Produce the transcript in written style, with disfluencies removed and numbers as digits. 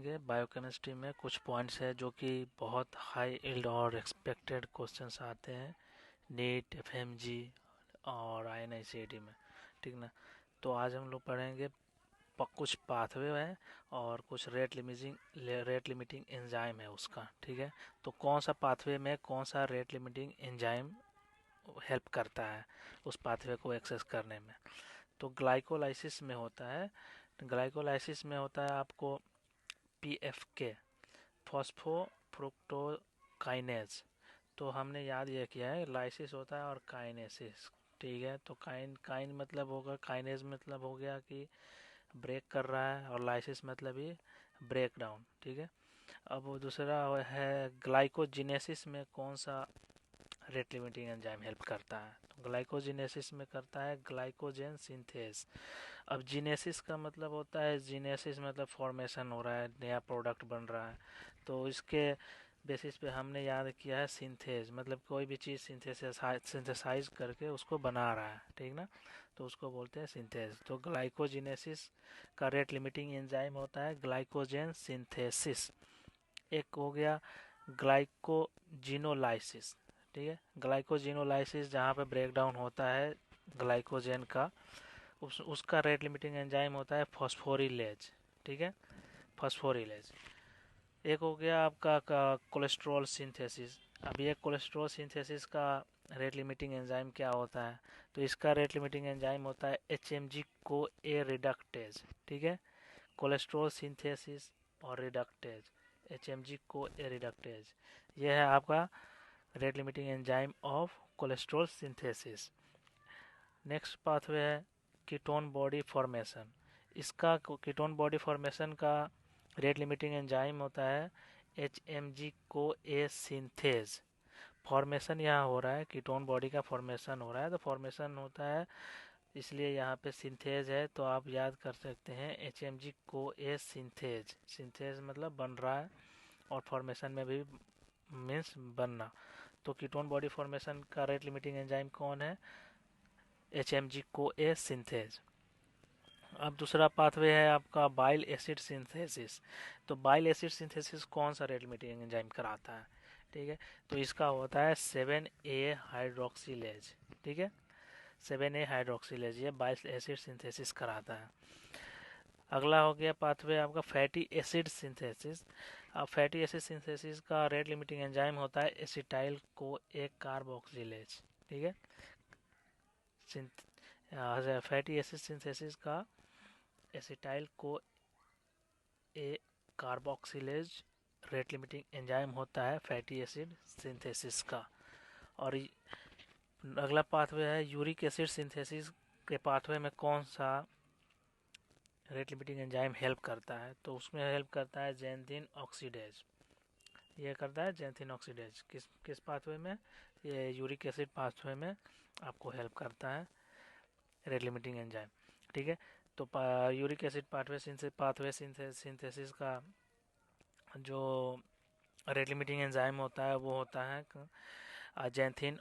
ये बायोकेमिस्ट्री में कुछ पॉइंट्स है जो कि बहुत हाई यील्ड और एक्सपेक्टेड क्वेश्चंस आते हैं नीट एफएमजी और आईएनआईसीईटी में। ठीक ना। तो आज हम लोग पढ़ेंगे कुछ पाथवे है और कुछ रेट लिमिटिंग एंजाइम है उसका। ठीक है। तो कौन सा पाथवे में कौन सा रेट लिमिटिंग एंजाइम हेल्प करता है उस पाथवे को एक्सेस करने में। तो ग्लाइकोलाइसिस में होता है। ग्लाइकोलाइसिस में होता है आपको पीएफके, फॉस्फोफ्रुक्टोकाइनेज। तो हमने याद ये किया है लाइसिस होता है और काइनेसिस। ठीक है। तो काइन मतलब होगा, काइनेज मतलब हो गया कि ब्रेक कर रहा है, और लाइसिस मतलब ये ब्रेक डाउन। ठीक है। अब वो दूसरा है ग्लाइकोजिनेसिस में कौन सा रेट लिमिटिंग एंजाइम हेल्प करता है। तो ग्लाइकोजिनेसिस में करता है ग्लाइकोजेन सिंथेस। अब जीनेसिस का मतलब होता है, जीनेसिस मतलब फॉर्मेशन हो रहा है, नया प्रोडक्ट बन रहा है। तो इसके बेसिस पे हमने याद किया है सिंथेज, मतलब कोई भी चीज़ सिंथेसाइज करके उसको बना रहा है। ठीक ना। तो उसको बोलते हैं सिंथेज। तो ग्लाइकोजिनेसिस का रेट लिमिटिंग एंजाइम होता है ग्लाइकोजेन सिंथेसिस। एक हो गया ग्लाइकोजिनोलाइसिस। ठीक है। ग्लाइकोजिनोलाइसिस जहाँ पे ब्रेक डाउन होता है ग्लाइकोजेन का, उसका रेट लिमिटिंग एंजाइम होता है फॉस्फोरिलेज। ठीक है। फॉस्फोरिलेज। एक हो गया आपका कोलेस्ट्रॉल सिंथेसिस। अब ये कोलेस्ट्रॉल सिंथेसिस का रेट लिमिटिंग एंजाइम क्या होता है। तो इसका रेट लिमिटिंग एंजाइम होता है एच एम जी को ए रिडक्टेज। ठीक है। कोलेस्ट्रॉल सिंथेसिस और रिडक्टेज, एच एम जी को ए रिडक्टेज, ये है आपका rate limiting enzyme of cholesterol synthesis. Next pathway है कीटोन बॉडी फॉर्मेशन। इसका कीटोन बॉडी फॉर्मेशन का रेट लिमिटिंग एंजाइम होता है एच एम जी को ए सिंथेज। फॉर्मेशन यहाँ हो रहा है, कीटोन बॉडी का फॉर्मेशन हो रहा है, तो फॉर्मेशन होता है इसलिए यहाँ पे सिंथेज है। तो आप याद कर सकते हैं एच एम जी को ए सिंथेज। सिंथेज मतलब बन रहा है, और फॉर्मेशन में भी मीन्स बनना। तो कीटोन बॉडी फॉर्मेशन का रेट लिमिटिंग एंजाइम कौन है, एच एम जी को ए सिंथेज। अब दूसरा पाथवे है आपका बाइल एसिड सिंथेसिस। तो बाइल एसिड सिंथेसिस कौन सा रेट लिमिटिंग एंजाइम कराता है। ठीक है। तो इसका होता है 7A हाइड्रोक्सीलेज। ठीक है। 7A हाइड्रोक्सीलेज ये बाइल एसिड सिंथेसिस कराता है। अगला हो गया पाथवे आपका फैटी एसिड सिंथेसिस। अब फैटी एसिड सिंथेसिस का रेट लिमिटिंग एंजाइम होता है एसिटाइल को एक कार्बोक्सिलेज। ठीक है। फैटी एसिड सिंथेसिस का एसिटाइल को ए कार्बोक्सिलेज रेट लिमिटिंग एंजाइम होता है फैटी एसिड सिंथेसिस का। और अगला पाथवे है यूरिक एसिड सिंथेसिस के पाथवे में कौन सा रेट लिमिटिंग एंजाइम हेल्प करता है। तो उसमें हेल्प करता है जेंथिन ऑक्सीडेज। ये करता है जेंथिन ऑक्सीडेज किस किस पाथवे में, ये यूरिक एसिड पाथवे में आपको हेल्प करता है रेट लिमिटिंग एंजाइम। ठीक है। तो यूरिक एसिड पाथवे सिंथेसिस का जो रेट लिमिटिंग एंजाइम होता है वो होता है जेंथिन